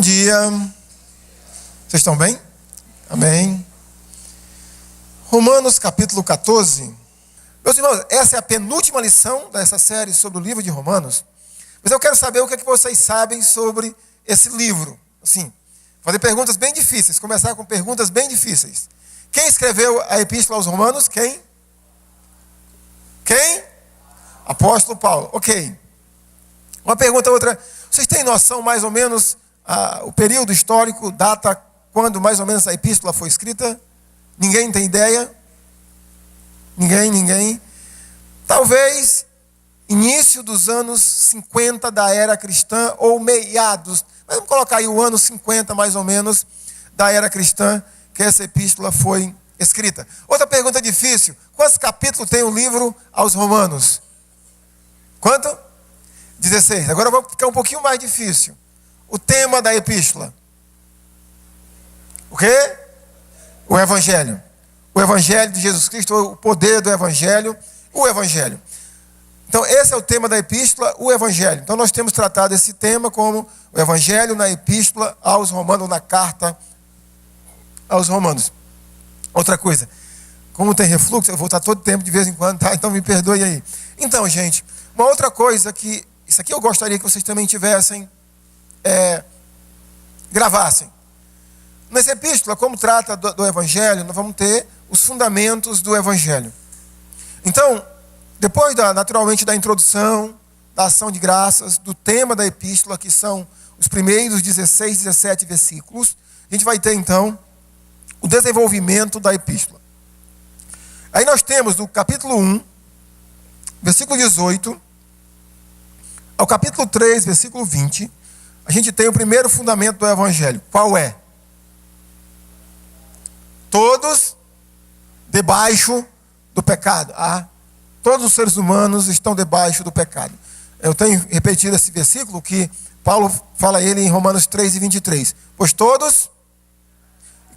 dia. Vocês estão bem? Amém. Romanos capítulo 14. Meus irmãos, essa é a penúltima lição dessa série sobre o livro de Romanos. Mas eu quero saber o que é que vocês sabem sobre esse livro. Assim, fazer perguntas bem difíceis. Começar com perguntas bem difíceis. Quem escreveu a Epístola aos Romanos? Quem? Apóstolo Paulo. Ok. Uma pergunta, outra. Vocês têm noção mais ou menos o período histórico, data, quando mais ou menos a epístola foi escrita? Ninguém tem ideia? Ninguém. Talvez início dos anos 50 da era cristã ou meados. Mas vamos colocar aí o ano 50 mais ou menos da era cristã que essa epístola foi escrita. Outra pergunta difícil. Quantos capítulos tem o livro aos Romanos? Quanto? 16. Agora vamos ficar um pouquinho mais difícil. O tema da epístola. O quê? O Evangelho. O Evangelho de Jesus Cristo, o poder do Evangelho, o Evangelho. Então, esse é o tema da epístola, o Evangelho. Então, nós temos tratado esse tema como o Evangelho na epístola aos Romanos, na carta aos Romanos. Outra coisa, como tem refluxo, eu vou estar todo tempo de vez em quando, tá? Então, me perdoe aí. Então, gente, uma outra coisa que, isso aqui eu gostaria que vocês também tivessem, gravassem. Nessa epístola, como trata do Evangelho, nós vamos ter os fundamentos do Evangelho. Então, depois naturalmente da introdução, da ação de graças, do tema da epístola, que são os primeiros 16, 17 versículos, a gente vai ter então o desenvolvimento da epístola. Aí nós temos do capítulo 1, versículo 18, ao capítulo 3, versículo 20, a gente tem o primeiro fundamento do Evangelho. Qual é? Todos debaixo do pecado. Todos os seres humanos estão debaixo do pecado. Eu tenho repetido esse versículo que Paulo fala ele em Romanos 3 e 23. Pois todos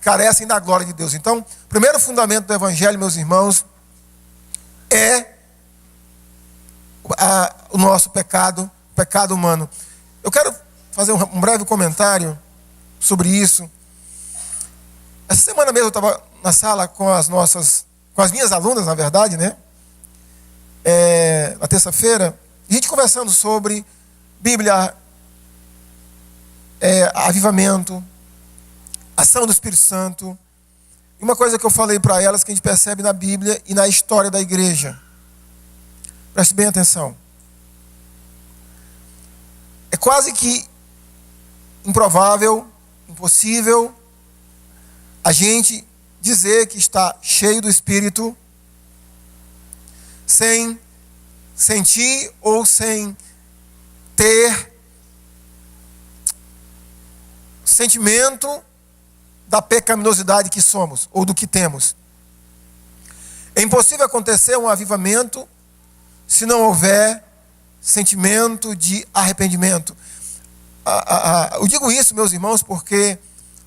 carecem da glória de Deus. Então, o primeiro fundamento do Evangelho, meus irmãos, é o nosso pecado, o pecado humano. Eu quero fazer um breve comentário sobre isso. Essa semana mesmo eu estava na sala com as minhas alunas, na verdade, né? Na terça-feira, a gente conversando sobre Bíblia, avivamento, ação do Espírito Santo. E uma coisa que eu falei para elas que a gente percebe na Bíblia e na história da igreja. Preste bem atenção. É quase que improvável, impossível, a gente dizer que está cheio do Espírito sem sentir ou sem ter sentimento da pecaminosidade que somos ou do que temos. É impossível acontecer um avivamento se não houver sentimento de arrependimento. Eu digo isso, meus irmãos, porque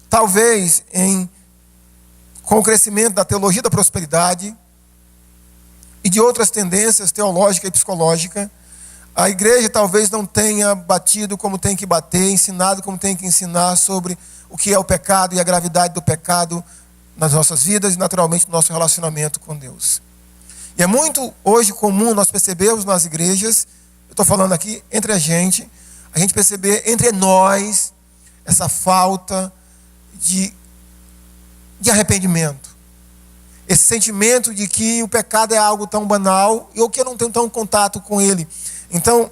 talvez com o crescimento da teologia da prosperidade e de outras tendências teológica e psicológica, a igreja talvez não tenha batido como tem que bater, ensinado como tem que ensinar sobre o que é o pecado e a gravidade do pecado nas nossas vidas e naturalmente no nosso relacionamento com Deus. E é muito hoje comum nós percebermos nas igrejas, eu estou falando aqui entre a gente perceber entre nós essa falta de arrependimento. Esse sentimento de que o pecado é algo tão banal ou que eu não tenho tão contato com ele. Então,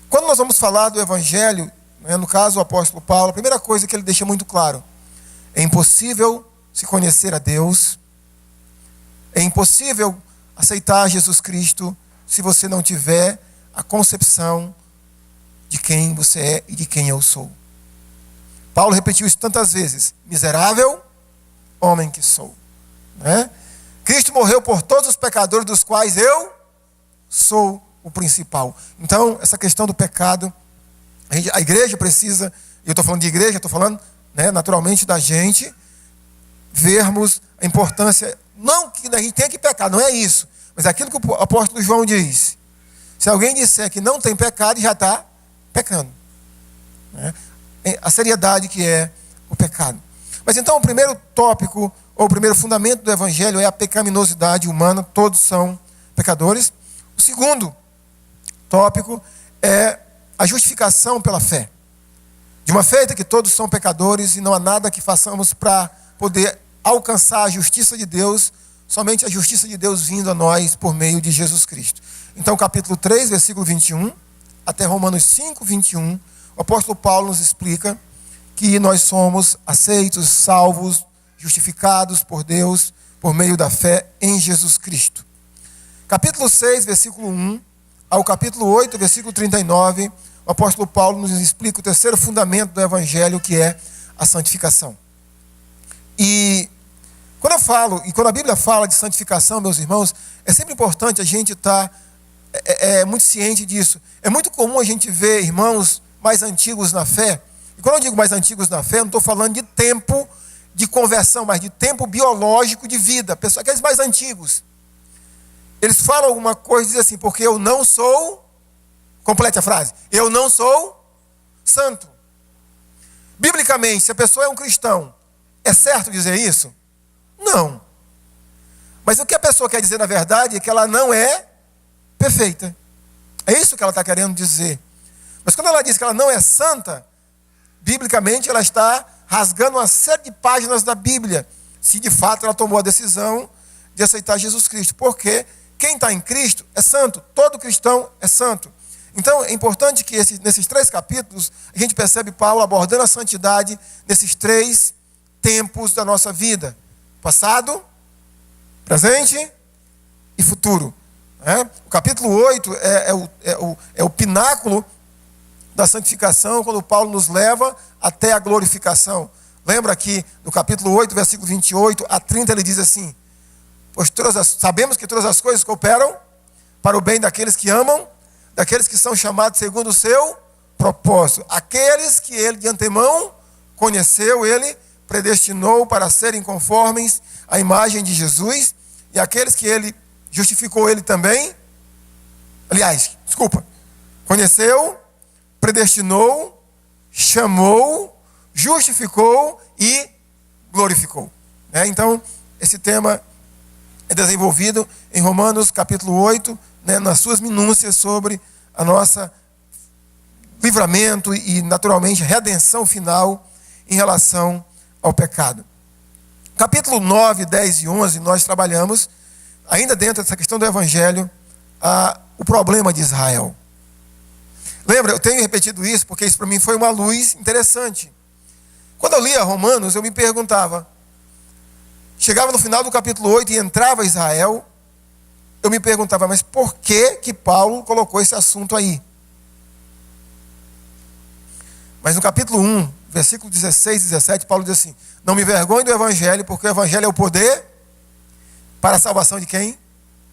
quando nós vamos falar do Evangelho, no caso o apóstolo Paulo, a primeira coisa que ele deixa muito claro: é impossível se conhecer a Deus, é impossível aceitar Jesus Cristo se você não tiver a concepção de quem você é e de quem eu sou. Paulo repetiu isso tantas vezes: miserável homem que sou. Cristo morreu por todos os pecadores, dos quais eu sou o principal. Então, essa questão do pecado, a igreja precisa, eu estou falando de igreja, estou falando naturalmente da gente vermos a importância, não que a gente tenha que pecar, não é isso, mas aquilo que o apóstolo João diz: se alguém disser que não tem pecado, já está pecando. a seriedade que é o pecado. Mas então o primeiro tópico, ou o primeiro fundamento do Evangelho é a pecaminosidade humana, todos são pecadores. O segundo tópico é a justificação pela fé. De uma feita que todos são pecadores e não há nada que façamos para poder alcançar a justiça de Deus, somente a justiça de Deus vindo a nós por meio de Jesus Cristo. Então, capítulo 3, versículo 21, até Romanos 5, 21, o apóstolo Paulo nos explica que nós somos aceitos, salvos, justificados por Deus por meio da fé em Jesus Cristo. Capítulo 6, versículo 1, ao capítulo 8, versículo 39, o apóstolo Paulo nos explica o terceiro fundamento do Evangelho, que é a santificação. E quando a Bíblia fala de santificação, meus irmãos, é sempre importante a gente estar muito ciente disso. É muito comum a gente ver irmãos mais antigos na fé. E quando eu digo mais antigos na fé, eu não estou falando de tempo de conversão, mas de tempo biológico de vida. Aqueles mais antigos. Eles falam alguma coisa e dizem assim, porque eu não sou, complete a frase, eu não sou santo. Biblicamente, se a pessoa é um cristão, é certo dizer isso? Não. Mas o que a pessoa quer dizer na verdade é que ela não é perfeita. É isso que ela está querendo dizer. Mas quando ela diz que ela não é santa, biblicamente ela está rasgando uma série de páginas da Bíblia, se de fato ela tomou a decisão de aceitar Jesus Cristo. Porque quem está em Cristo é santo, todo cristão é santo. Então é importante que nesses 3 capítulos a gente percebe Paulo abordando a santidade nesses 3 tempos da nossa vida: passado, presente e futuro. O capítulo 8 é o pináculo da santificação, quando Paulo nos leva até a glorificação. Lembra aqui no capítulo 8, versículo 28 a 30, ele diz assim: pois sabemos que todas as coisas cooperam para o bem daqueles que amam, daqueles que são chamados segundo o seu propósito. Aqueles que ele de antemão conheceu, ele predestinou para serem conformes à imagem de Jesus, e aqueles que ele justificou, ele também, conheceu, predestinou, chamou, justificou e glorificou. Então, esse tema é desenvolvido em Romanos capítulo 8, nas suas minúcias sobre a nossa livramento e, naturalmente, redenção final em relação ao pecado. Capítulo 9, 10 e 11, nós trabalhamos, ainda dentro dessa questão do Evangelho, o problema de Israel. Lembra, eu tenho repetido isso porque isso para mim foi uma luz interessante. Quando eu lia Romanos, eu me perguntava, chegava no final do capítulo 8 e entrava Israel, eu me perguntava, mas por que Paulo colocou esse assunto aí? Mas no capítulo 1, versículo 16 e 17, Paulo diz assim: não me envergonhe do Evangelho, porque o Evangelho é o poder para a salvação de quem?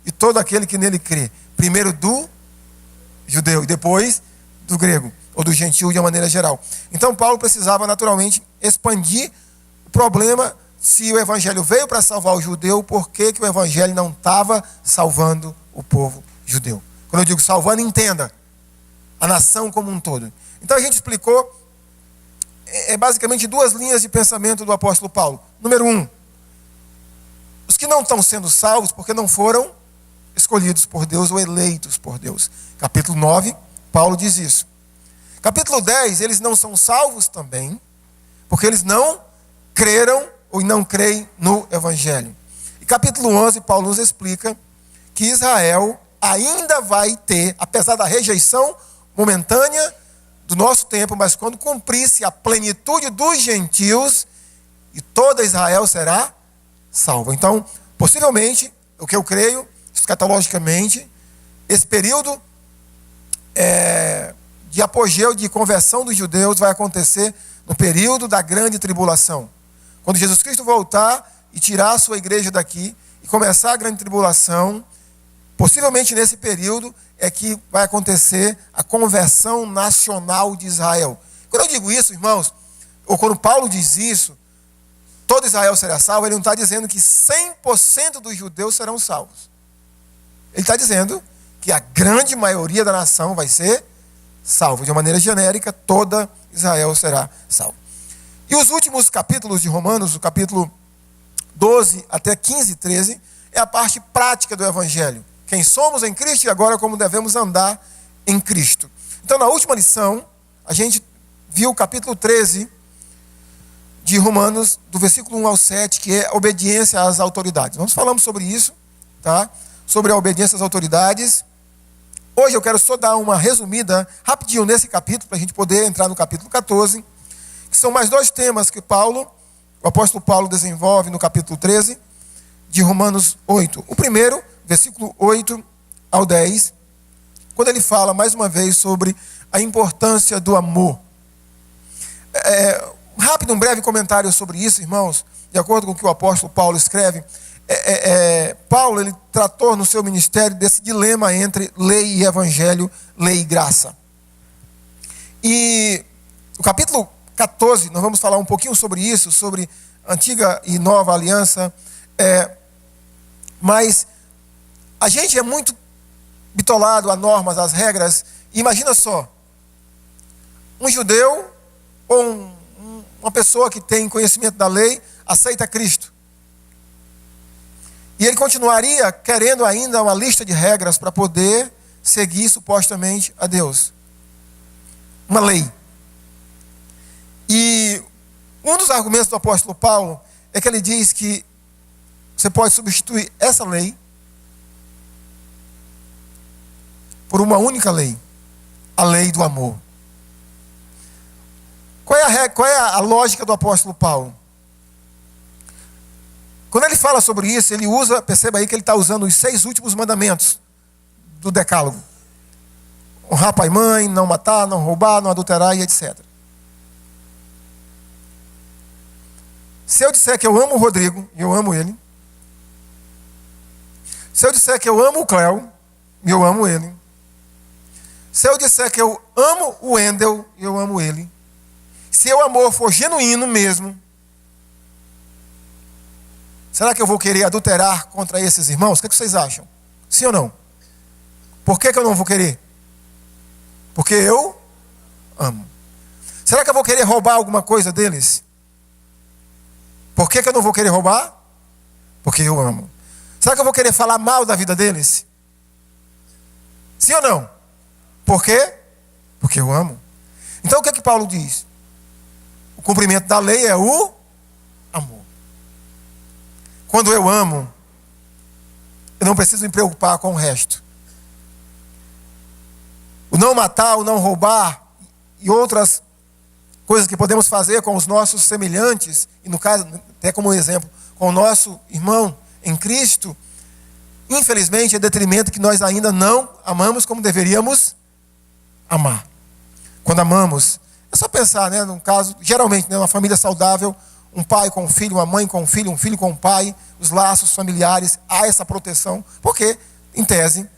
De todo aquele que nele crê. Primeiro do judeu e depois do grego, ou do gentil de uma maneira geral. Então Paulo precisava naturalmente expandir o problema. Se o Evangelho veio para salvar o judeu, por que o Evangelho não estava salvando o povo judeu? Quando eu digo salvando, entenda, a nação como um todo. Então a gente explicou basicamente 2 linhas de pensamento do apóstolo Paulo. Número 1, os que não estão sendo salvos porque não foram escolhidos por Deus ou eleitos por Deus. Capítulo 9, Paulo diz isso. Capítulo 10, eles não são salvos também porque eles não creram ou não creem no Evangelho. E capítulo 11, Paulo nos explica que Israel ainda vai ter, apesar da rejeição momentânea do nosso tempo, mas quando cumprisse a plenitude dos gentios, e toda Israel será salva. Então, possivelmente, o que eu creio, escatologicamente, esse período de apogeu, de conversão dos judeus vai acontecer no período da grande tribulação. Quando Jesus Cristo voltar e tirar a sua igreja daqui e começar a grande tribulação, possivelmente nesse período é que vai acontecer a conversão nacional de Israel. Quando eu digo isso, irmãos, ou quando Paulo diz isso, todo Israel será salvo, ele não está dizendo que 100% dos judeus serão salvos. Ele está dizendo que a grande maioria da nação vai ser salvo. De uma maneira genérica, toda Israel será salvo. E os últimos capítulos de Romanos, o capítulo 12 até 15 e 13, é a parte prática do Evangelho. Quem somos em Cristo e agora como devemos andar em Cristo. Então, na última lição, a gente viu o capítulo 13 de Romanos, do versículo 1 ao 7, que é a obediência às autoridades. Nós falamos sobre isso, tá? Sobre a obediência às autoridades. Hoje eu quero só dar uma resumida rapidinho nesse capítulo, para a gente poder entrar no capítulo 14, que são mais dois temas que o apóstolo Paulo desenvolve no capítulo 13 de Romanos 8. O primeiro, versículo 8 ao 10, quando ele fala mais uma vez sobre a importância do amor. Um breve comentário sobre isso, irmãos, de acordo com o que o apóstolo Paulo escreve. Paulo, ele tratou no seu ministério desse dilema entre lei e evangelho, lei e graça. E o capítulo 14, nós vamos falar um pouquinho sobre isso, sobre antiga e nova aliança, mas a gente é muito bitolado a normas, às regras. Imagina só, um judeu ou uma pessoa que tem conhecimento da lei aceita Cristo. E ele continuaria querendo ainda uma lista de regras para poder seguir supostamente a Deus. Uma lei. E um dos argumentos do apóstolo Paulo é que ele diz que você pode substituir essa lei por uma única lei, a lei do amor. Qual é a lógica do apóstolo Paulo? Quando ele fala sobre isso, ele usa, perceba aí que ele está usando os 6 últimos mandamentos do decálogo. Honrar pai e mãe, não matar, não roubar, não adulterar e etc. Se eu disser que eu amo o Rodrigo, e eu amo ele. Se eu disser que eu amo o Cléo, e eu amo ele. Se eu disser que eu amo o Wendel, e eu amo ele. Se o amor for genuíno mesmo, será que eu vou querer adulterar contra esses irmãos? O que vocês acham? Sim ou não? Por que eu não vou querer? Porque eu amo. Será que eu vou querer roubar alguma coisa deles? Por que eu não vou querer roubar? Porque eu amo. Será que eu vou querer falar mal da vida deles? Sim ou não? Por quê? Porque eu amo. Então o que é que Paulo diz? O cumprimento da lei é o amor. Quando eu amo, eu não preciso me preocupar com o resto. O não matar, o não roubar e outras coisas que podemos fazer com os nossos semelhantes, e no caso, até como exemplo, com o nosso irmão em Cristo, infelizmente é detrimento que nós ainda não amamos como deveríamos amar. Quando amamos, é só pensar, né, num caso, geralmente, né, uma família saudável, um pai com um filho, uma mãe com um filho com um pai, os laços familiares, há essa proteção, porque, em tese,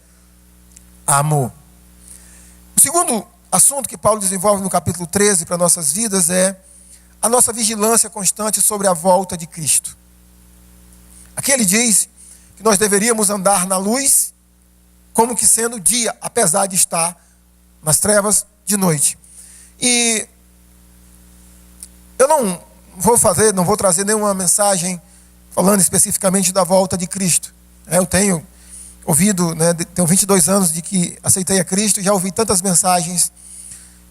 há amor. O segundo assunto que Paulo desenvolve no capítulo 13 para nossas vidas é a nossa vigilância constante sobre a volta de Cristo. Aqui ele diz que nós deveríamos andar na luz como que sendo dia, apesar de estar nas trevas de noite. E eu não vou trazer nenhuma mensagem falando especificamente da volta de Cristo. Eu tenho ouvido, né, tenho 22 anos de que aceitei a Cristo, já ouvi tantas mensagens,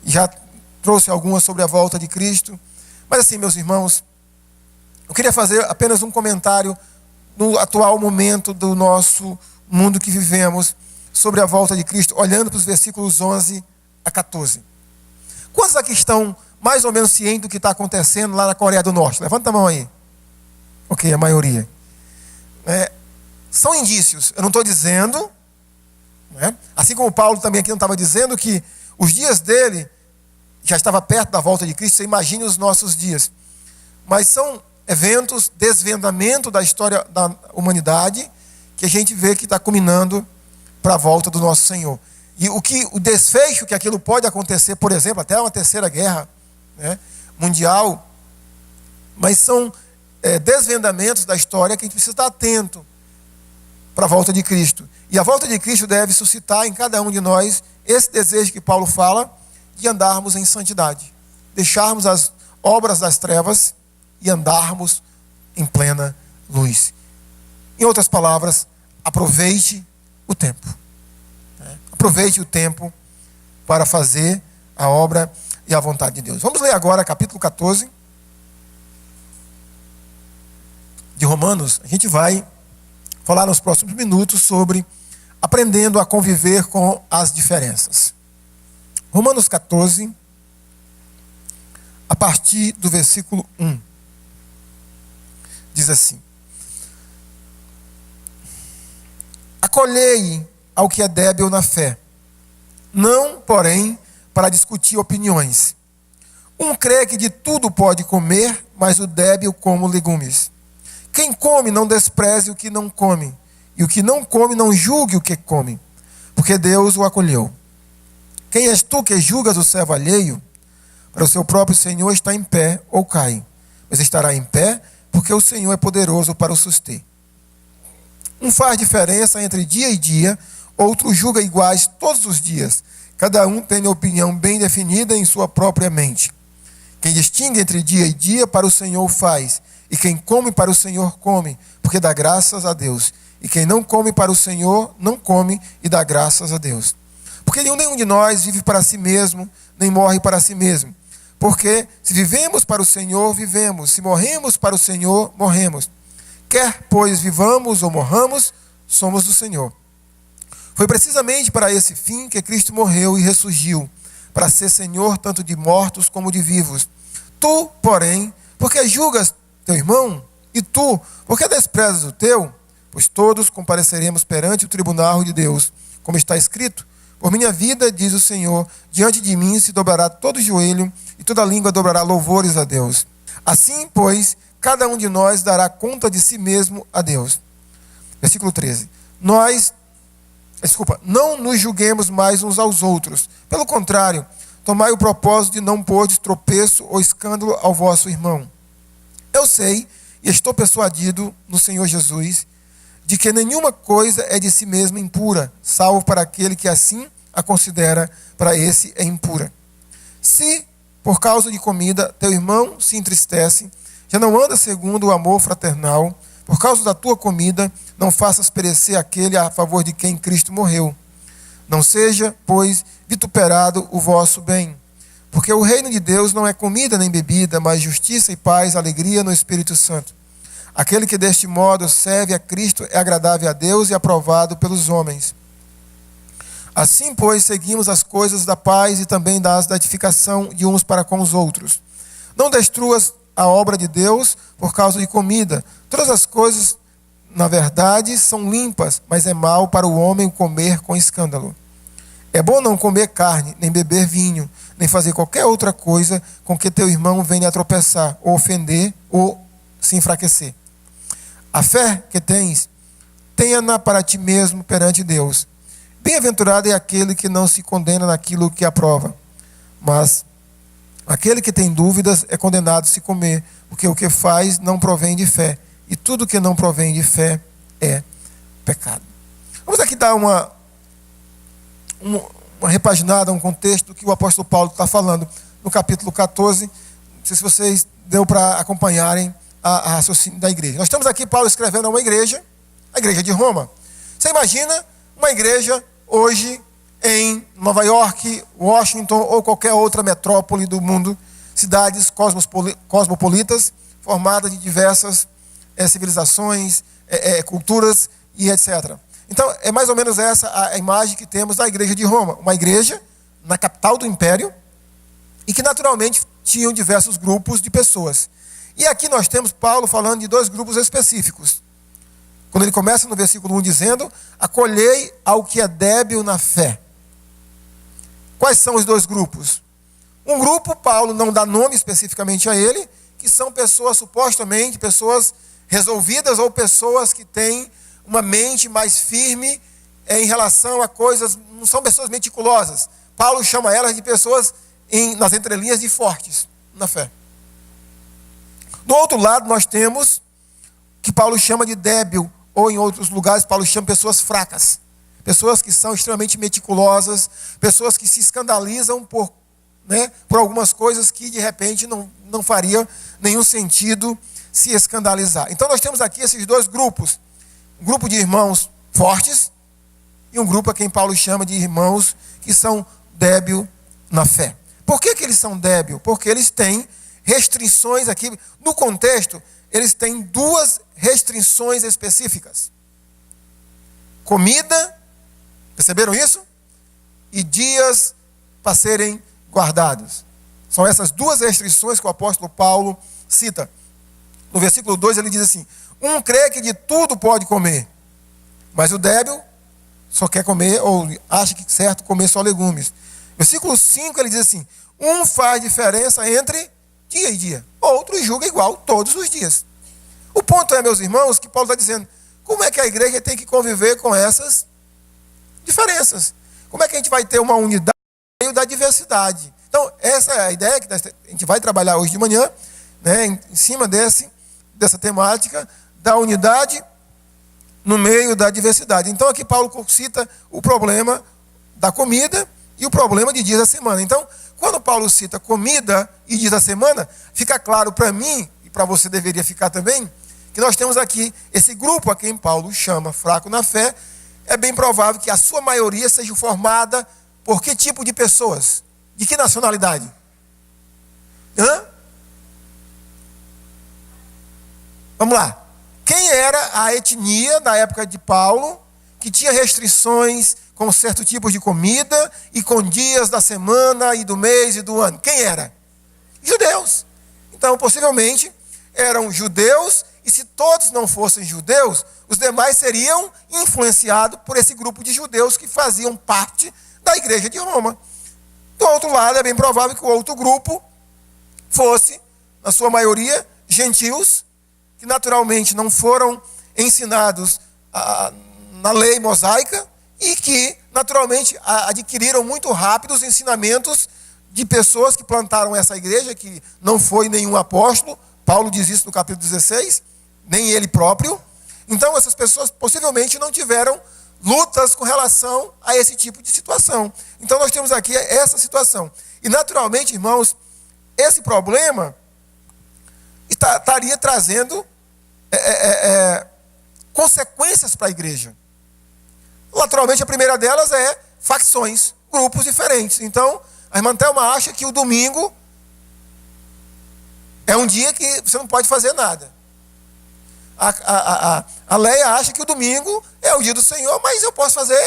já trouxe algumas sobre a volta de Cristo. Mas assim, meus irmãos, eu queria fazer apenas um comentário no atual momento do nosso mundo que vivemos sobre a volta de Cristo, olhando para os versículos 11 a 14. Quantos aqui estão mais ou menos cientes do que está acontecendo lá na Coreia do Norte? Levanta a mão aí. Ok, a maioria. São indícios. Eu não estou dizendo, né, assim como Paulo também aqui não estava dizendo que os dias dele já estava perto da volta de Cristo. Você imagine os nossos dias. Mas são eventos, desvendamento da história da humanidade, que a gente vê que está culminando para a volta do nosso Senhor. E o desfecho que aquilo pode acontecer, por exemplo, até uma terceira guerra, né, mundial, mas são desvendamentos da história que a gente precisa estar atento para a volta de Cristo. E a volta de Cristo deve suscitar em cada um de nós esse desejo que Paulo fala, de andarmos em santidade. Deixarmos as obras das trevas e andarmos em plena luz. Em outras palavras, aproveite o tempo. Aproveite o tempo para fazer a obra e a vontade de Deus. Vamos ler agora capítulo 14 de Romanos. A gente vai falar nos próximos minutos sobre aprendendo a conviver com as diferenças. Romanos 14, a partir do versículo 1. Diz assim: acolhei ao que é débil na fé, não, porém, para discutir opiniões. Um crê que de tudo pode comer, mas o débil como legumes. Quem come não despreze o que não come, e o que não come não julgue o que come, porque Deus o acolheu. Quem és tu que julgas o servo alheio? Para o seu próprio Senhor está em pé ou cai, mas estará em pé, porque o Senhor é poderoso para o suster. Um faz diferença entre dia e dia, outro julga iguais todos os dias. Cada um tem a opinião bem definida em sua própria mente. Quem distingue entre dia e dia, para o Senhor faz. E quem come, para o Senhor come, porque dá graças a Deus. E quem não come para o Senhor, não come e dá graças a Deus. Porque nenhum de nós vive para si mesmo, nem morre para si mesmo. Porque se vivemos para o Senhor, vivemos. Se morremos para o Senhor, morremos. Quer, pois, vivamos ou morramos, somos do Senhor. Foi precisamente para esse fim que Cristo morreu e ressurgiu, para ser Senhor tanto de mortos como de vivos. Tu, porém, porque julgas teu irmão? E tu, porque desprezas o teu? Pois todos compareceremos perante o tribunal de Deus. Como está escrito: por minha vida, diz o Senhor, diante de mim se dobrará todo joelho e toda língua dobrará louvores a Deus. Assim, pois, cada um de nós dará conta de si mesmo a Deus. Versículo 13. Não nos julguemos mais uns aos outros. Pelo contrário, tomai o propósito de não pôr de tropeço ou escândalo ao vosso irmão. Eu sei e estou persuadido no Senhor Jesus de que nenhuma coisa é de si mesma impura, salvo para aquele que assim a considera, para esse é impura. Se, por causa de comida, teu irmão se entristece, já não anda segundo o amor fraternal, por causa da tua comida, não faças perecer aquele a favor de quem Cristo morreu. Não seja, pois, vituperado o vosso bem. Porque o reino de Deus não é comida nem bebida, mas justiça e paz, alegria no Espírito Santo. Aquele que deste modo serve a Cristo é agradável a Deus e aprovado pelos homens. Assim, pois, seguimos as coisas da paz e também da edificação de uns para com os outros. Não destruas a obra de Deus por causa de comida. Todas as coisas, na verdade, são limpas, mas é mal para o homem comer com escândalo. É bom não comer carne, nem beber vinho, nem fazer qualquer outra coisa com que teu irmão venha a tropeçar, ou ofender, ou se enfraquecer. A fé que tens, tenha-na para ti mesmo perante Deus. Bem-aventurado é aquele que não se condena naquilo que aprova. Mas aquele que tem dúvidas é condenado se comer, porque o que faz não provém de fé. E tudo que não provém de fé é pecado. Vamos aqui dar uma repaginada, um contexto do que o apóstolo Paulo está falando no capítulo 14. Não sei se vocês deu para acompanharem a raciocínio da igreja. Nós estamos aqui, Paulo escrevendo a uma igreja, a igreja de Roma. Você imagina uma igreja hoje em Nova York, Washington ou qualquer outra metrópole do mundo, cidades cosmopolitas, formadas de diversas civilizações, culturas e etc. Então, é mais ou menos essa a imagem que temos da igreja de Roma. Uma igreja na capital do império e que naturalmente tinham diversos grupos de pessoas. E aqui nós temos Paulo falando de dois grupos específicos. Quando ele começa no versículo 1 dizendo: acolhei ao que é débil na fé. Quais são os dois grupos? Um grupo, Paulo não dá nome especificamente a ele, que são pessoas supostamente, pessoas resolvidas ou pessoas que têm uma mente mais firme em relação a coisas, não são pessoas meticulosas. Paulo chama elas de pessoas nas entrelinhas de fortes na fé. Do outro lado nós temos que Paulo chama de débil, ou em outros lugares Paulo chama pessoas fracas. Pessoas que são extremamente meticulosas, pessoas que se escandalizam por né, por algumas coisas que de repente não faria nenhum sentido se escandalizar. Então nós temos aqui esses dois grupos. Um grupo de irmãos fortes e um grupo a quem Paulo chama de irmãos que são débil na fé. Por que eles são débil? Porque eles têm restrições aqui. No contexto, eles têm duas restrições específicas. Comida, perceberam isso? E dias para serem guardados. São essas duas restrições que o apóstolo Paulo cita. No versículo 2 ele diz assim: um crê que de tudo pode comer, mas o débil só quer comer, ou acha que é certo comer só legumes. Versículo 5 ele diz assim: um faz diferença entre dia e dia, outro julga igual todos os dias. O ponto é, meus irmãos, que Paulo está dizendo, como é que a igreja tem que conviver com essas diferenças? Como é que a gente vai ter uma unidade no meio da diversidade? Então, essa é a ideia que a gente vai trabalhar hoje de manhã, né, em cima dessa temática da unidade no meio da diversidade. Então, aqui Paulo cita o problema da comida e o problema de dias da semana. Então, quando Paulo cita comida e dias da semana, fica claro para mim, e para você deveria ficar também, que nós temos aqui esse grupo a quem Paulo chama fraco na fé. É bem provável que a sua maioria seja formada por que tipo de pessoas? De que nacionalidade? Vamos lá. Quem era a etnia da época de Paulo que tinha restrições com certos tipos de comida e com dias da semana e do mês e do ano? Quem era? Judeus. Então, possivelmente, eram judeus, e se todos não fossem judeus, os demais seriam influenciados por esse grupo de judeus que faziam parte da igreja de Roma. Do outro lado, é bem provável que o outro grupo fosse, na sua maioria, gentios, que naturalmente não foram ensinados na lei mosaica e que naturalmente adquiriram muito rápido os ensinamentos de pessoas que plantaram essa igreja, que não foi nenhum apóstolo. Paulo diz isso no capítulo 16, nem ele próprio. Então essas pessoas possivelmente não tiveram lutas com relação a esse tipo de situação. Então nós temos aqui essa situação. E naturalmente, irmãos, esse problema estaria trazendo consequências para a igreja. Naturalmente, a primeira delas é facções, grupos diferentes. Então, a irmã Thelma acha que o domingo é um dia que você não pode fazer nada. A Leia acha que o domingo é o dia do Senhor, mas eu posso fazer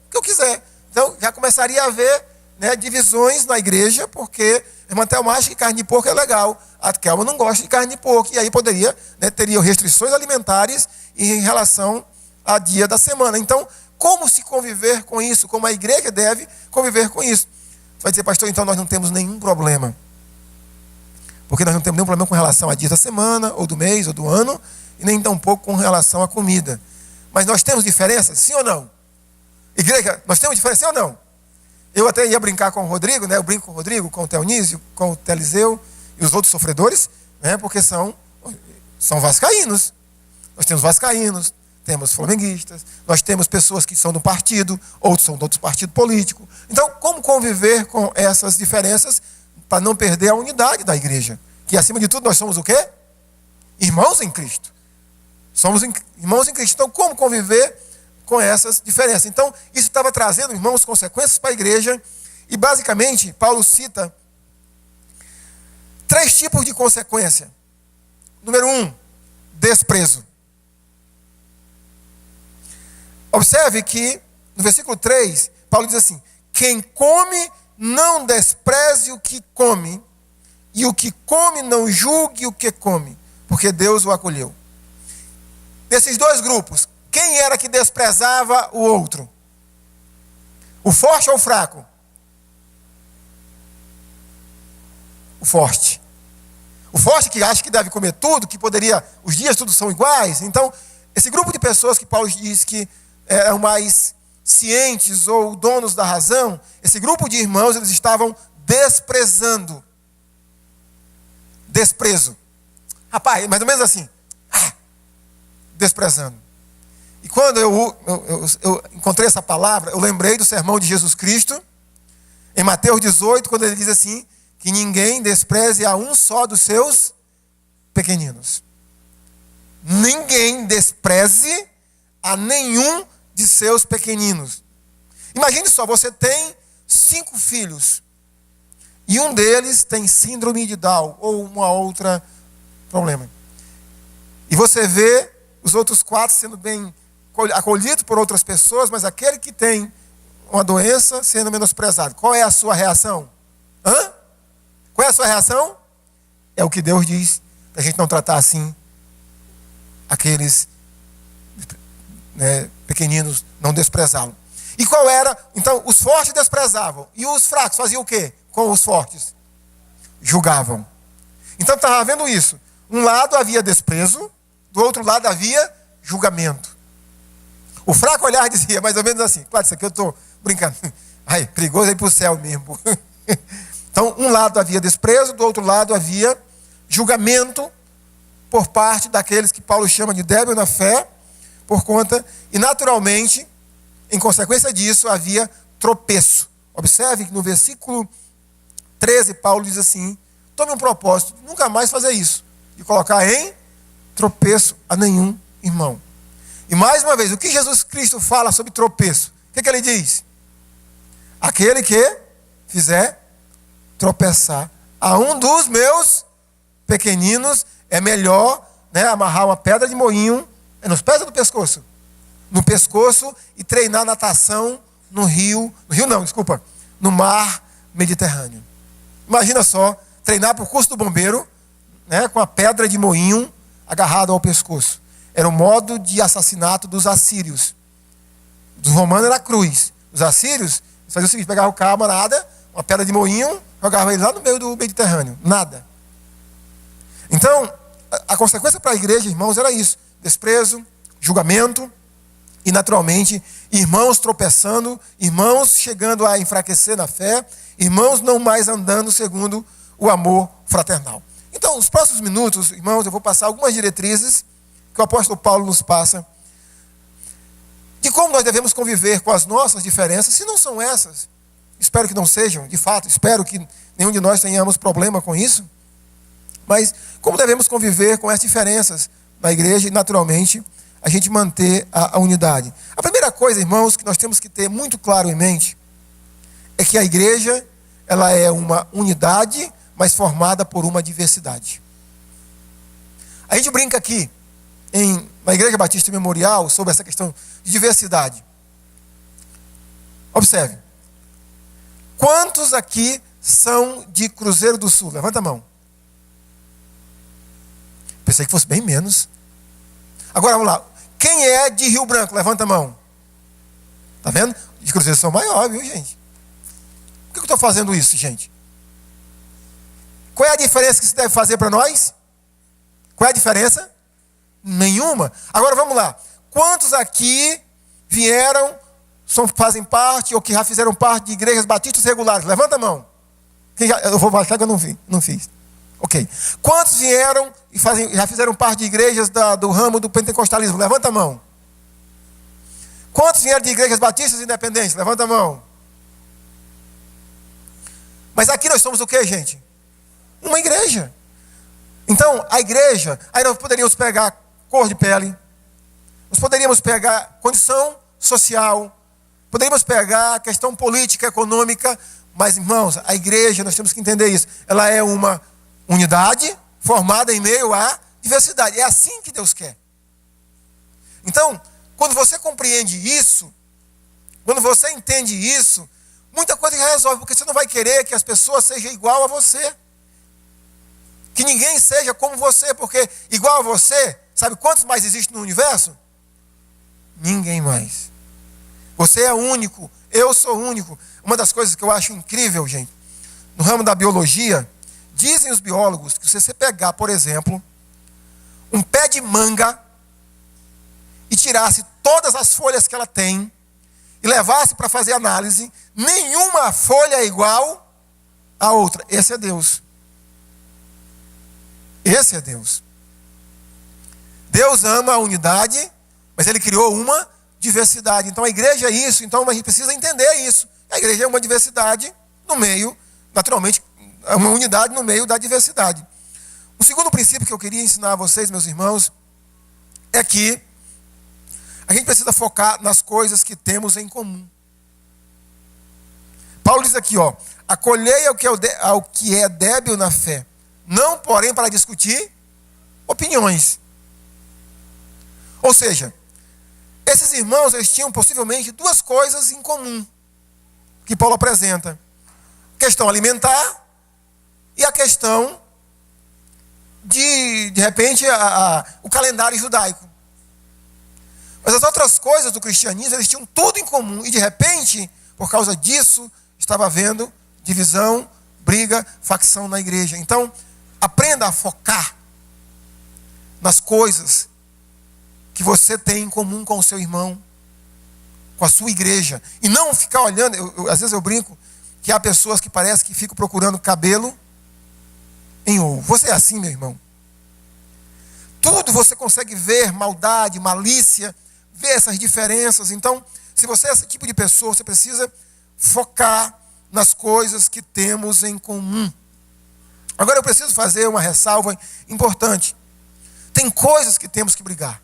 o que eu quiser. Então, já começaria a haver, né, divisões na igreja, porque a irmã Thelma acha que carne de porco é legal. A Kelma não gosta de carne de porco. E aí poderia, né, teria restrições alimentares em relação a dia da semana. Então, como se conviver com isso? Como a igreja deve conviver com isso? Você vai dizer, pastor, então nós não temos nenhum problema. Porque nós não temos nenhum problema com relação a dias da semana, ou do mês, ou do ano, e nem tampouco com relação à comida. Mas nós temos diferença? Sim ou não? Igreja, nós temos diferença, sim ou não? Eu até ia brincar com o Rodrigo, né? Eu brinco com o Rodrigo, com o Teonísio, com o Teliseu e os outros sofredores, né? Porque são vascaínos. Nós temos vascaínos, temos flamenguistas, nós temos pessoas que são do partido, outros são de outros partidos políticos. Então, como conviver com essas diferenças para não perder a unidade da igreja? Que, acima de tudo, nós somos o quê? Irmãos em Cristo. Somos irmãos em Cristo. Então, como conviver com essas diferenças? Então, isso estava trazendo, irmãos, consequências para a igreja. E, basicamente, Paulo cita 3 tipos de consequência. Número 1, desprezo. Observe que, no versículo 3, Paulo diz assim: quem come, não despreze o que come, e o que come, não julgue o que come, porque Deus o acolheu. Desses dois grupos, quem era que desprezava o outro? O forte ou o fraco? O forte. O forte que acha que deve comer tudo, que poderia, os dias todos são iguais. Então, esse grupo de pessoas que Paulo diz que eram mais cientes ou donos da razão, esse grupo de irmãos, eles estavam desprezando. Desprezo. Rapaz, mais ou menos assim. Desprezando. E quando eu encontrei essa palavra, eu lembrei do sermão de Jesus Cristo, em Mateus 18, quando ele diz assim, que ninguém despreze a um só dos seus pequeninos. Ninguém despreze a nenhum de seus pequeninos. Imagine só, você tem 5 filhos e um deles tem síndrome de Down ou uma outra problema. E você vê os outros 4 sendo bem acolhidos por outras pessoas, mas aquele que tem uma doença sendo menosprezado. Qual é a sua reação? Qual é a sua reação? É o que Deus diz, para a gente não tratar assim aqueles pequeninos, não desprezá-lo. E qual era? Então, os fortes desprezavam. E os fracos faziam o quê com os fortes? Julgavam. Então, estava vendo isso. Um lado havia desprezo, do outro lado havia julgamento. O fraco olhar dizia mais ou menos assim, claro, isso aqui eu estou brincando. Ai, perigoso é ir para o céu mesmo. Então, um lado havia desprezo, do outro lado havia julgamento por parte daqueles que Paulo chama de débil na fé, por conta, e naturalmente, em consequência disso, havia tropeço. Observe que no versículo 13, Paulo diz assim: tome um propósito, nunca mais fazer isso, e colocar em tropeço a nenhum irmão. E mais uma vez, o que Jesus Cristo fala sobre tropeço? O que ele diz? Aquele que fizer tropeçar a um dos meus pequeninos, é melhor amarrar uma pedra de moinho nos pés ou no pescoço? No pescoço, e treinar natação no mar Mediterrâneo. Imagina só, treinar para o curso do bombeiro, com a pedra de moinho agarrada ao pescoço. Era o modo de assassinato dos assírios. Dos romanos era a cruz. Os assírios faziam o seguinte: pegavam o camarada, uma pedra de moinho, jogavam ele lá no meio do Mediterrâneo. Nada. Então, a consequência para a igreja, irmãos, era isso: desprezo, julgamento e, naturalmente, irmãos tropeçando, irmãos chegando a enfraquecer na fé, irmãos não mais andando segundo o amor fraternal. Então, nos próximos minutos, irmãos, eu vou passar algumas diretrizes que o apóstolo Paulo nos passa de como nós devemos conviver com as nossas diferenças, se não são essas. Espero que não sejam, de fato, espero que nenhum de nós tenhamos problema com isso. Mas como devemos conviver com as diferenças na igreja e, naturalmente, a gente manter a unidade. A primeira coisa, irmãos, que nós temos que ter muito claro em mente é que a igreja, ela é uma unidade, mas formada por uma diversidade. A gente brinca aqui na Igreja Batista Memorial sobre essa questão de diversidade. Observe. Quantos aqui são de Cruzeiro do Sul? Levanta a mão. Pensei que fosse bem menos. Agora vamos lá. Quem é de Rio Branco? Levanta a mão. Tá vendo? De Cruzeiro são maiores, viu, gente? Por que eu estou fazendo isso, gente? Qual é a diferença que isso deve fazer para nós? Qual é a diferença? Nenhuma. Agora vamos lá. Quantos aqui vieram, fazem parte, ou que já fizeram parte de igrejas batistas regulares? Levanta a mão. Eu vou baixar que eu não fiz. Ok. Quantos vieram e já fizeram parte de igrejas do ramo do pentecostalismo? Levanta a mão. Quantos vieram de igrejas batistas independentes? Levanta a mão. Mas aqui nós somos o que, gente? Uma igreja. Então, a igreja, aí nós poderíamos pegar cor de pele, nós poderíamos pegar condição social, poderíamos pegar questão política, econômica, mas, irmãos, a igreja, nós temos que entender isso, ela é uma unidade formada em meio à diversidade. É assim que Deus quer. Então, quando você compreende isso, quando você entende isso, muita coisa já resolve, porque você não vai querer que as pessoas sejam igual a você. Que ninguém seja como você, porque igual a você, sabe quantos mais existem no universo? Ninguém mais. Você é único, eu sou único. Uma das coisas que eu acho incrível, gente, no ramo da biologia, dizem os biólogos que se você pegar, por exemplo, um pé de manga e tirasse todas as folhas que ela tem e levasse para fazer análise, nenhuma folha é igual à outra. Esse é Deus. Esse é Deus. Deus ama a unidade, mas Ele criou uma diversidade. Então a igreja é isso, então a gente precisa entender isso. A igreja é uma diversidade no meio, naturalmente, uma unidade no meio da diversidade. O segundo princípio que eu queria ensinar a vocês, meus irmãos, é que a gente precisa focar nas coisas que temos em comum. Paulo diz aqui, acolhei ao que é débil na fé, não, porém, para discutir opiniões. Ou seja, esses irmãos, eles tinham possivelmente duas coisas em comum que Paulo apresenta: a questão alimentar e a questão de repente, o calendário judaico. Mas as outras coisas do cristianismo, eles tinham tudo em comum. E de repente, por causa disso, estava havendo divisão, briga, facção na igreja. Então, aprenda a focar nas coisas que você tem em comum com o seu irmão, com a sua igreja. E não ficar olhando, às vezes eu brinco, que há pessoas que parece que ficam procurando cabelo em ovo. Você é assim, meu irmão? Tudo você consegue ver, maldade, malícia, ver essas diferenças. Então, se você é esse tipo de pessoa, você precisa focar nas coisas que temos em comum. Agora eu preciso fazer uma ressalva importante. Tem coisas que temos que brigar.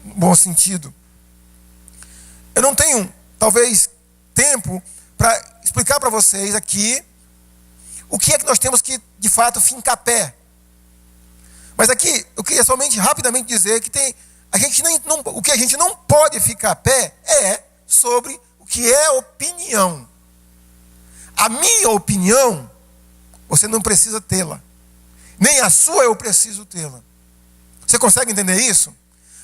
No bom sentido. Eu não tenho, talvez, tempo para explicar para vocês aqui o que é que nós temos que, de fato, fincar pé. Mas aqui, eu queria somente rapidamente dizer que o que a gente não pode ficar a pé é sobre o que é opinião. A minha opinião, você não precisa tê-la. Nem a sua eu preciso tê-la. Você consegue entender isso?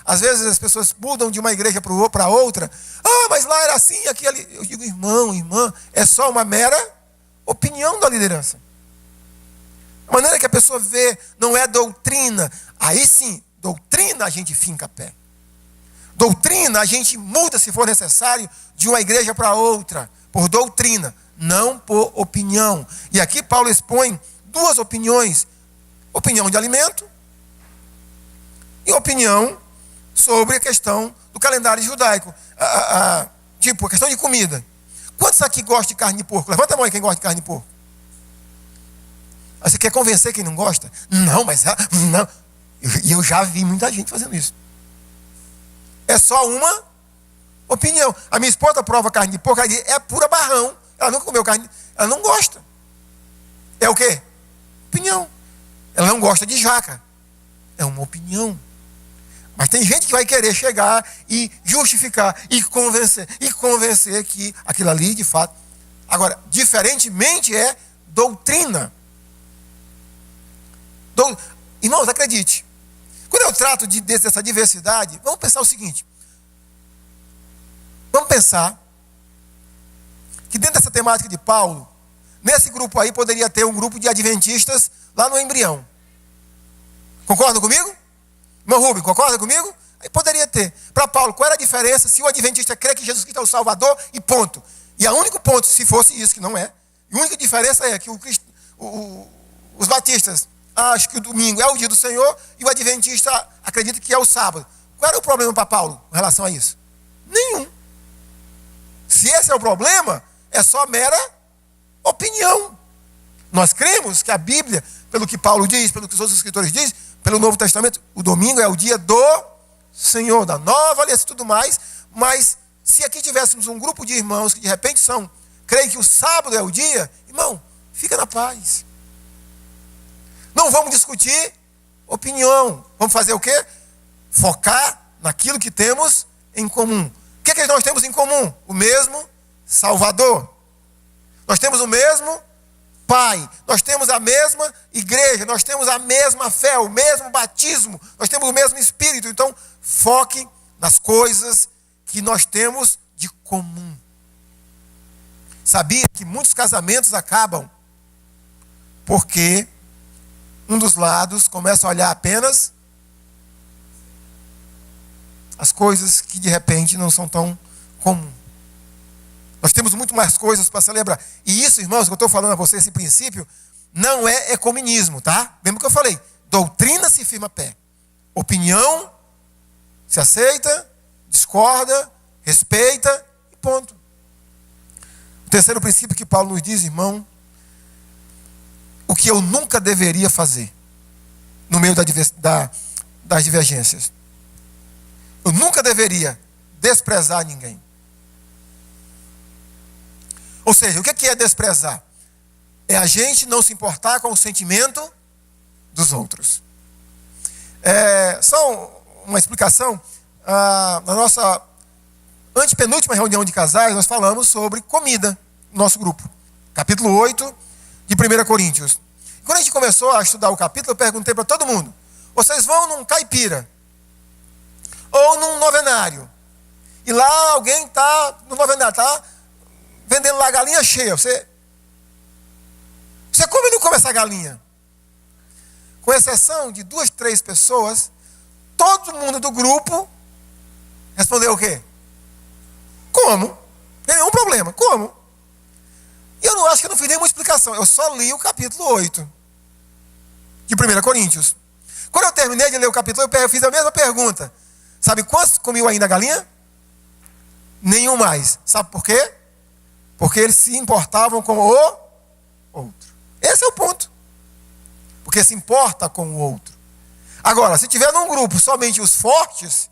Às vezes as pessoas mudam de uma igreja para outra. Mas lá era assim, aqui ali. Eu digo, irmão, irmã, é só uma mera opinião da liderança. A maneira que a pessoa vê não é doutrina. Aí sim, doutrina a gente finca a pé. Doutrina a gente muda, se for necessário, de uma igreja para outra, por doutrina, não por opinião. E aqui Paulo expõe duas opiniões: opinião de alimento e opinião sobre a questão do calendário judaico. Tipo, a questão de comida. Quantos aqui gostam de carne de porco? Levanta a mão aí quem gosta de carne de porco. Você quer convencer quem não gosta? Não, mas não. E eu já vi muita gente fazendo isso. É só uma opinião. A minha esposa prova carne de porco, ela diz, é pura barrão. Ela nunca comeu carne, ela não gosta. É o quê? Opinião. Ela não gosta de jaca. É uma opinião. Mas tem gente que vai querer chegar e justificar e convencer que aquilo ali, de fato. Agora, diferentemente é doutrina. Irmãos, acredite. Quando eu trato dessa diversidade, vamos pensar o seguinte. Vamos pensar que dentro dessa temática de Paulo, nesse grupo aí poderia ter um grupo de adventistas lá no embrião. Concordam comigo? Irmão Rubem, concorda comigo? Aí poderia ter. Para Paulo, qual era a diferença se o adventista crê que Jesus Cristo é o Salvador e ponto? E o único ponto, se fosse isso, que não é, a única diferença é que os batistas acham que o domingo é o dia do Senhor e o adventista acredita que é o sábado. Qual era o problema para Paulo em relação a isso? Nenhum. Se esse é o problema, é só mera opinião. Nós cremos que a Bíblia, pelo que Paulo diz, pelo que os outros escritores dizem, pelo Novo Testamento, o domingo é o dia do Senhor, da nova aliança e tudo mais. Mas se aqui tivéssemos um grupo de irmãos que de repente creem que o sábado é o dia, irmão, fica na paz. Não vamos discutir opinião. Vamos fazer o quê? Focar naquilo que temos em comum. O que é que nós temos em comum? O mesmo Salvador. Nós temos o mesmo Pai. Nós temos a mesma igreja. Nós temos a mesma fé, o mesmo batismo. Nós temos o mesmo Espírito. Então, foque nas coisas que nós temos de comum. Sabia que muitos casamentos acabam porque um dos lados começa a olhar apenas as coisas que de repente não são tão comuns. Nós temos muito mais coisas para celebrar. E isso, irmãos, que eu estou falando a vocês, esse princípio, não é ecumenismo, tá? Lembra que eu falei? Doutrina se firma a pé. Opinião se aceita, discorda, respeita e ponto. O terceiro princípio que Paulo nos diz, irmão, o que eu nunca deveria fazer no meio das divergências. Eu nunca deveria desprezar ninguém. Ou seja, o que é desprezar? É a gente não se importar com o sentimento dos outros. Só uma explicação. Na nossa antepenúltima reunião de casais, nós falamos sobre comida no nosso grupo. Capítulo 8 de 1 Coríntios. Quando a gente começou a estudar o capítulo, eu perguntei para todo mundo: vocês vão num caipira ou num novenário, e lá alguém está no novenário, está vendendo lá galinha cheia, você come ou não come essa galinha? Com exceção de 2, 3 pessoas, todo mundo do grupo respondeu o quê? Como? Nenhum problema, como? E eu não acho que eu não fiz nenhuma explicação, eu só li o capítulo 8 de 1 Coríntios. Quando eu terminei de ler o capítulo, eu fiz a mesma pergunta: sabe quantos comiam ainda a galinha? Nenhum mais. Sabe por quê? Porque eles se importavam com o outro. Esse é o ponto. Porque se importa com o outro. Agora, se tiver num grupo somente os fortes,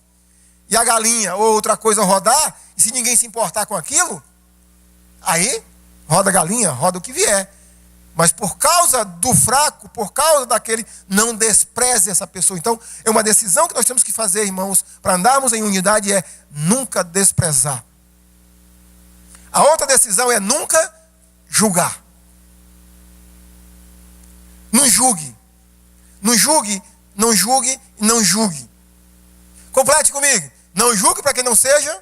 e a galinha ou outra coisa rodar, e se ninguém se importar com aquilo, aí roda a galinha, roda o que vier. Mas por causa do fraco, por causa daquele, não despreze essa pessoa. Então, é uma decisão que nós temos que fazer, irmãos, para andarmos em unidade, é nunca desprezar. A outra decisão é nunca julgar. Não julgue. Não julgue, não julgue, não julgue. Complete comigo. Não julgue para que não seja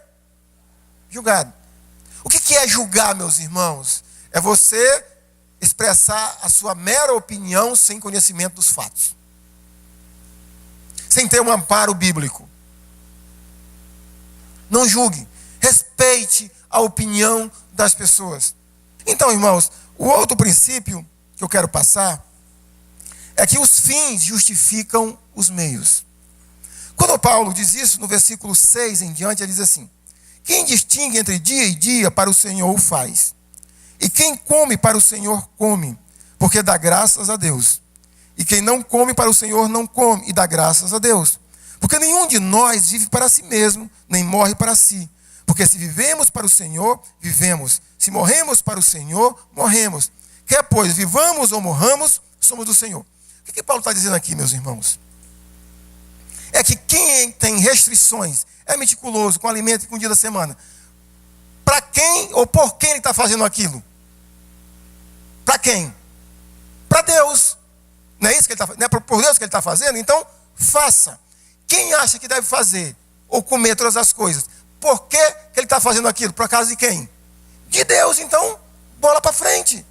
julgado. O que é julgar, meus irmãos? É você expressar a sua mera opinião sem conhecimento dos fatos. Sem ter um amparo bíblico. Não julgue. Respeite a opinião das pessoas. Então, irmãos, o outro princípio que eu quero passar é que os fins justificam os meios. Quando Paulo diz isso, no versículo 6 em diante, ele diz assim: quem distingue entre dia e dia para o Senhor o faz. E quem come para o Senhor come, porque dá graças a Deus. E quem não come para o Senhor não come e dá graças a Deus. Porque nenhum de nós vive para si mesmo, nem morre para si. Porque se vivemos para o Senhor, vivemos. Se morremos para o Senhor, morremos. Quer pois vivamos ou morramos, somos do Senhor. O que Paulo está dizendo aqui, meus irmãos? É que quem tem restrições, é meticuloso com alimento e com o dia da semana. Para quem ou por quem ele está fazendo aquilo? Para quem? Para Deus. Não é isso que ele está, não é por Deus que ele está fazendo? Então, faça. Quem acha que deve fazer ou comer todas as coisas? Por que ele está fazendo aquilo? Por causa de quem? De Deus. Então, bola para frente.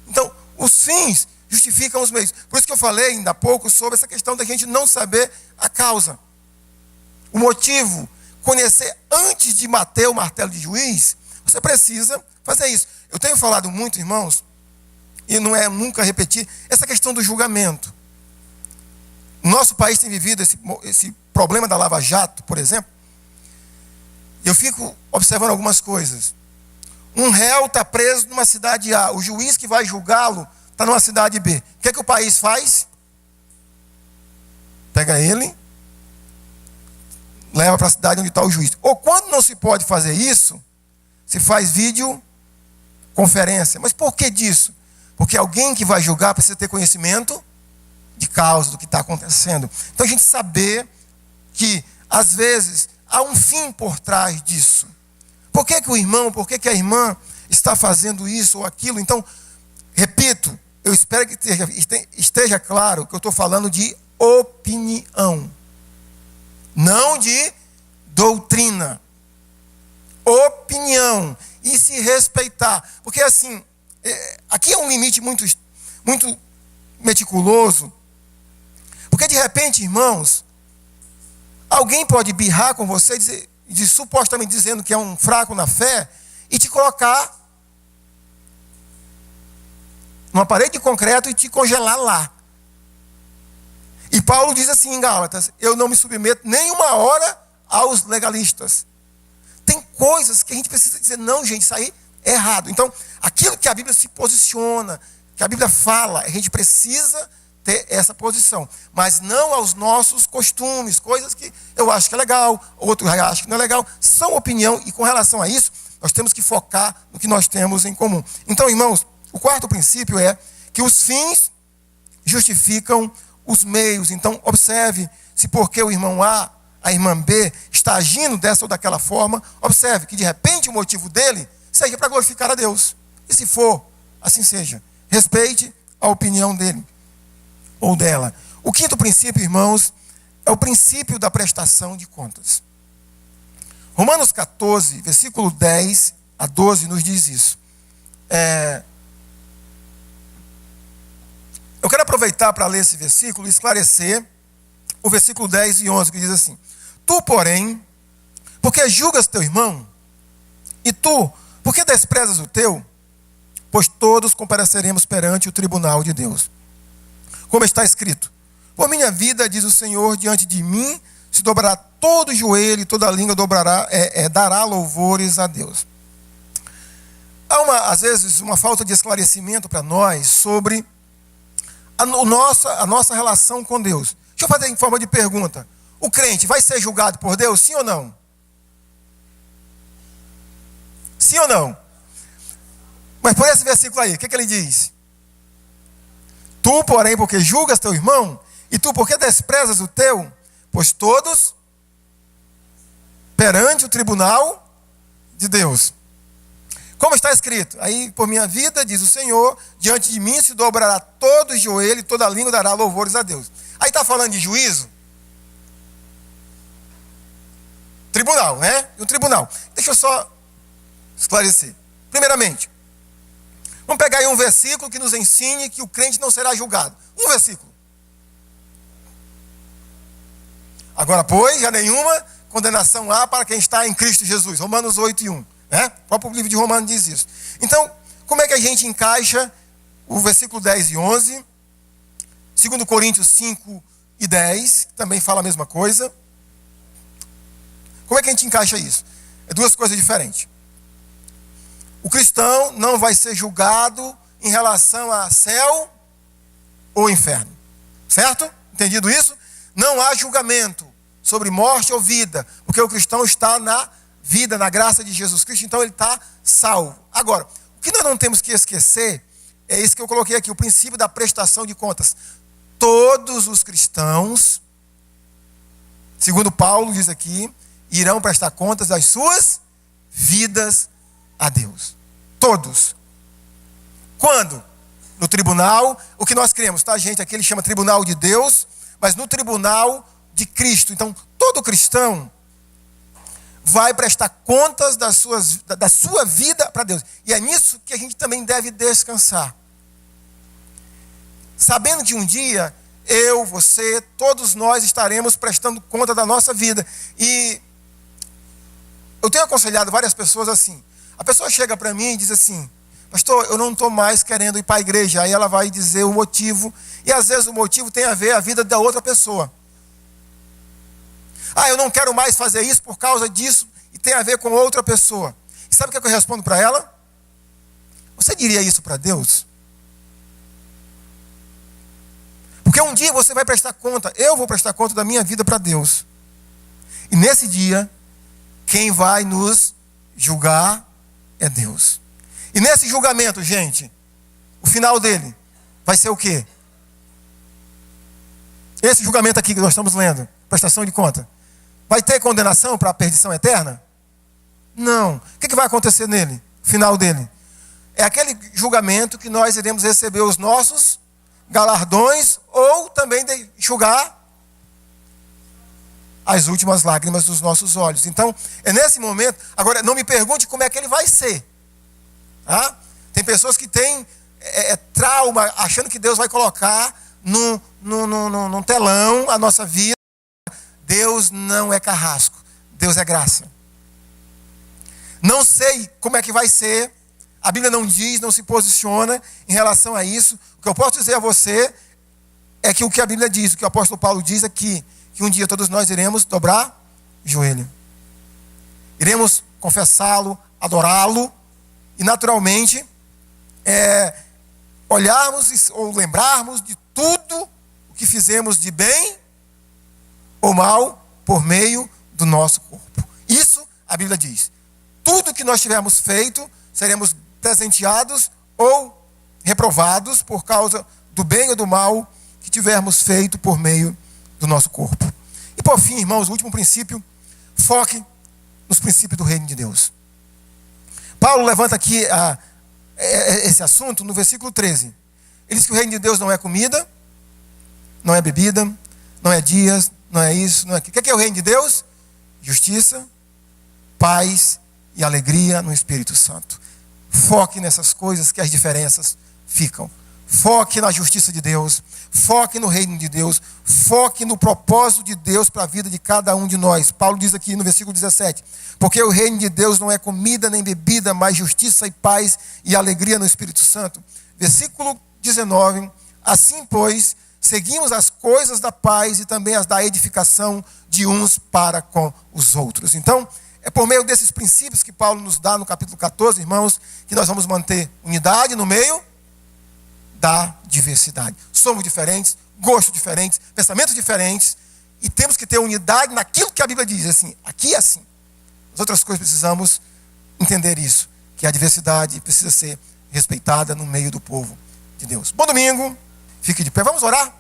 Então, os fins justificam os meios. Por isso que eu falei ainda há pouco sobre essa questão da gente não saber a causa. O motivo. Conhecer antes de bater o martelo de juiz, você precisa fazer isso. Eu tenho falado muito, irmãos, e não é nunca repetir, essa questão do julgamento. O nosso país tem vivido esse problema da Lava Jato, por exemplo. Eu fico observando algumas coisas. Um réu está preso numa cidade A, o juiz que vai julgá-lo está numa cidade B. O que o país faz? Pega ele, leva para a cidade onde está o juiz. Ou quando não se pode fazer isso, se faz videoconferência. Mas por que disso? Porque alguém que vai julgar precisa ter conhecimento de causa do que está acontecendo. Então a gente saber que, às vezes, há um fim por trás disso. Por que o irmão, por que a irmã está fazendo isso ou aquilo? Então, repito, eu espero que esteja claro que eu estou falando de opinião. Não de doutrina. Opinião. E se respeitar. Porque assim, aqui é um limite muito meticuloso. Porque de repente, irmãos, alguém pode birrar com você supostamente dizendo que é um fraco na fé e te colocar numa parede de concreto e te congelar lá. E Paulo diz assim em Gálatas: eu não me submeto nem uma hora aos legalistas. Tem coisas que a gente precisa dizer: não, gente, isso aí é errado. Então, aquilo que a Bíblia se posiciona, que a Bíblia fala, a gente precisa ter essa posição, mas não aos nossos costumes, coisas que eu acho que é legal, outro acha que não é legal, são opinião, e com relação a isso, nós temos que focar no que nós temos em comum. Então, irmãos, o quarto princípio é que os fins justificam os meios. Então, observe se porque o irmão A, a irmã B, está agindo dessa ou daquela forma, observe que de repente o motivo dele seja para glorificar a Deus. E se for, assim seja. Respeite a opinião dele ou dela. O quinto princípio, irmãos, é o princípio da prestação de contas. Romanos 14, versículo 10 a 12 nos diz isso. Eu quero aproveitar para ler esse versículo e esclarecer o versículo 10 e 11, que diz assim: Tu, porém, porque julgas teu irmão, e tu, porque desprezas o teu, pois todos compareceremos perante o tribunal de Deus. Como está escrito: Por minha vida, diz o Senhor, diante de mim se dobrará todo o joelho e toda a língua dará louvores a Deus. Há, às vezes, uma falta de esclarecimento para nós sobre a nossa relação com Deus. Deixa eu fazer em forma de pergunta. O crente vai ser julgado por Deus, sim ou não? Sim ou não? Mas por esse versículo aí, o que ele diz? Tu, porém, porque julgas teu irmão, e tu, porque desprezas o teu, pois todos perante o tribunal de Deus. Como está escrito? Aí, por minha vida, diz o Senhor, diante de mim se dobrará todo o joelho e toda a língua dará louvores a Deus. Aí está falando de juízo? Tribunal, né? Um tribunal. Deixa eu só esclarecer. Primeiramente, vamos pegar aí um versículo que nos ensine que o crente não será julgado. Um versículo. Agora, pois, já nenhuma condenação há para quem está em Cristo Jesus. Romanos 8 e 1. Né? O próprio livro de Romanos diz isso. Então, como é que a gente encaixa o versículo 10 e 11? 2 Coríntios 5 e 10, que também fala a mesma coisa. Como é que a gente encaixa isso? É duas coisas diferentes. O cristão não vai ser julgado em relação a céu ou inferno. Certo? Entendido isso? Não há julgamento sobre morte ou vida, porque o cristão está na vida, na graça de Jesus Cristo, então ele está salvo. Agora, o que nós não temos que esquecer, é isso que eu coloquei aqui, o princípio da prestação de contas. Todos os cristãos, segundo Paulo diz aqui, irão prestar contas das suas vidas a Deus. Todos. Quando? No tribunal, o que nós cremos, tá, gente? Aqui ele chama tribunal de Deus, mas no tribunal de Cristo. Então, todo cristão vai prestar contas da sua vida para Deus. E é nisso que a gente também deve descansar. Sabendo que um dia, eu, você, todos nós estaremos prestando conta da nossa vida. E eu tenho aconselhado várias pessoas assim. A pessoa chega para mim e diz assim: pastor, eu não estou mais querendo ir para a igreja. Aí ela vai dizer o motivo. E às vezes o motivo tem a ver com a vida da outra pessoa. Ah, eu não quero mais fazer isso por causa disso, e tem a ver com outra pessoa. E sabe o que eu respondo para ela? Você diria isso para Deus? Porque um dia você vai prestar conta, eu vou prestar conta da minha vida para Deus. E nesse dia, quem vai nos julgar é Deus. E nesse julgamento, gente, o final dele vai ser o quê? Esse julgamento aqui que nós estamos lendo, prestação de conta, vai ter condenação para a perdição eterna? Não. O que vai acontecer nele? O final dele? É aquele julgamento que nós iremos receber os nossos galardões ou também enxugar as últimas lágrimas dos nossos olhos. Então, é nesse momento. Agora, não me pergunte como é que ele vai ser. Tá? Tem pessoas que têm trauma, achando que Deus vai colocar num telão a nossa vida. Deus não é carrasco, Deus é graça. Não sei como é que vai ser, a Bíblia não diz, não se posiciona em relação a isso. O que eu posso dizer a você é que o que a Bíblia diz, o que o apóstolo Paulo diz aqui, que um dia todos nós iremos dobrar o joelho. Iremos confessá-lo, adorá-lo, e naturalmente olharmos ou lembrarmos de tudo o que fizemos de bem ou mal por meio do nosso corpo. Isso a Bíblia diz. Tudo que nós tivermos feito, seremos presenteados ou reprovados por causa do bem ou do mal que tivermos feito por meio do nosso corpo. E por fim, irmãos, o último princípio, foque nos princípios do reino de Deus. Paulo levanta aqui esse assunto no versículo 13. Ele diz que o reino de Deus não é comida, não é bebida, não é dias, não é isso, não é aquilo. O que é o reino de Deus? Justiça, paz e alegria no Espírito Santo. Foque nessas coisas que as diferenças ficam. Foque na justiça de Deus, foque no reino de Deus, foque no propósito de Deus para a vida de cada um de nós. Paulo diz aqui no versículo 17, porque o reino de Deus não é comida nem bebida, mas justiça e paz e alegria no Espírito Santo. Versículo 19, assim pois, seguimos as coisas da paz e também as da edificação de uns para com os outros. Então, é por meio desses princípios que Paulo nos dá no capítulo 14, irmãos, que nós vamos manter unidade no meio da diversidade. Somos diferentes, gostos diferentes, pensamentos diferentes, e temos que ter unidade naquilo que a Bíblia diz, assim, aqui é assim. As outras coisas precisamos entender isso, que a diversidade precisa ser respeitada no meio do povo de Deus. Bom domingo, fique de pé, vamos orar?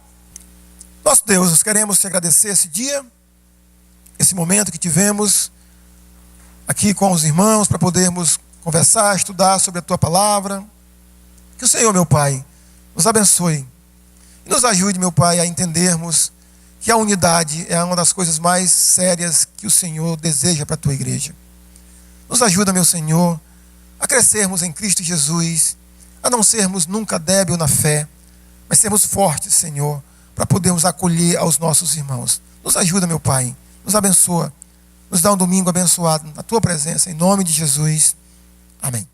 Nosso Deus, nós queremos te agradecer esse dia, esse momento que tivemos aqui com os irmãos, para podermos conversar, estudar sobre a tua palavra. Que o Senhor, meu Pai, nos abençoe e nos ajude, meu Pai, a entendermos que a unidade é uma das coisas mais sérias que o Senhor deseja para a tua igreja. Nos ajuda, meu Senhor, a crescermos em Cristo Jesus, a não sermos nunca débil na fé, mas sermos fortes, Senhor, para podermos acolher aos nossos irmãos. Nos ajuda, meu Pai, nos abençoa, nos dá um domingo abençoado na tua presença, em nome de Jesus. Amém.